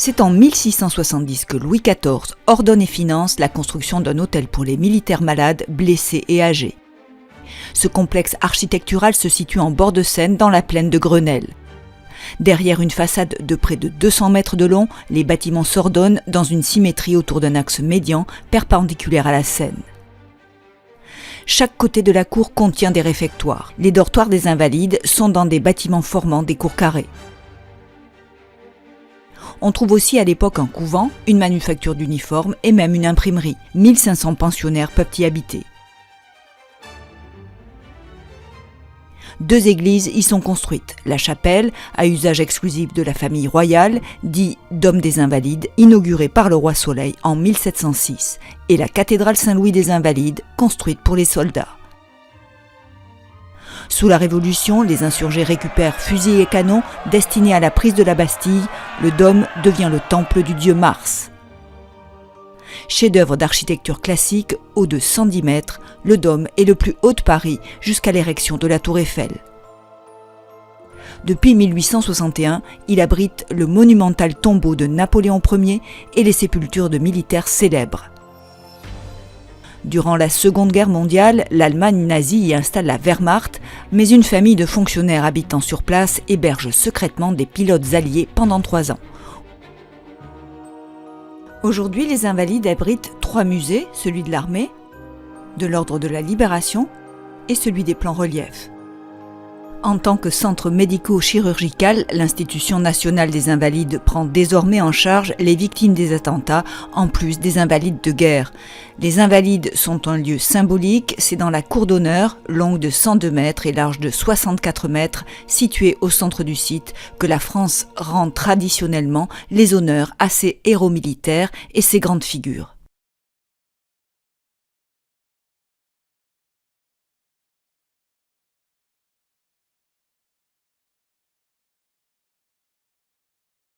C'est en 1670 que Louis XIV ordonne et finance la construction d'un hôtel pour les militaires malades, blessés et âgés. Ce complexe architectural se situe en bord de Seine dans la plaine de Grenelle. Derrière une façade de près de 200 mètres de long, les bâtiments s'ordonnent dans une symétrie autour d'un axe médian perpendiculaire à la Seine. Chaque côté de la cour contient des réfectoires. Les dortoirs des Invalides sont dans des bâtiments formant des cours carrées. On trouve aussi à l'époque un couvent, une manufacture d'uniformes et même une imprimerie. 1500 pensionnaires peuvent y habiter. 2 églises y sont construites. La chapelle, à usage exclusif de la famille royale, dit Dôme des Invalides, inaugurée par le roi Soleil en 1706, et la cathédrale Saint-Louis des Invalides, construite pour les soldats. Sous la Révolution, les insurgés récupèrent fusils et canons destinés à la prise de la Bastille. Le dôme devient le temple du dieu Mars. Chef-d'œuvre d'architecture classique, haut de 110 mètres, le dôme est le plus haut de Paris jusqu'à l'érection de la tour Eiffel. Depuis 1861, il abrite le monumental tombeau de Napoléon Ier et les sépultures de militaires célèbres. Durant la Seconde Guerre mondiale, l'Allemagne nazie y installe la Wehrmacht, mais une famille de fonctionnaires habitant sur place héberge secrètement des pilotes alliés pendant 3 ans. Aujourd'hui, les Invalides abritent 3 musées, celui de l'armée, de l'ordre de la Libération et celui des plans reliefs. En tant que centre médico-chirurgical, l'Institution nationale des Invalides prend désormais en charge les victimes des attentats, en plus des Invalides de guerre. Les Invalides sont un lieu symbolique, c'est dans la cour d'honneur, longue de 102 mètres et large de 64 mètres, située au centre du site, que la France rend traditionnellement les honneurs à ses héros militaires et ses grandes figures.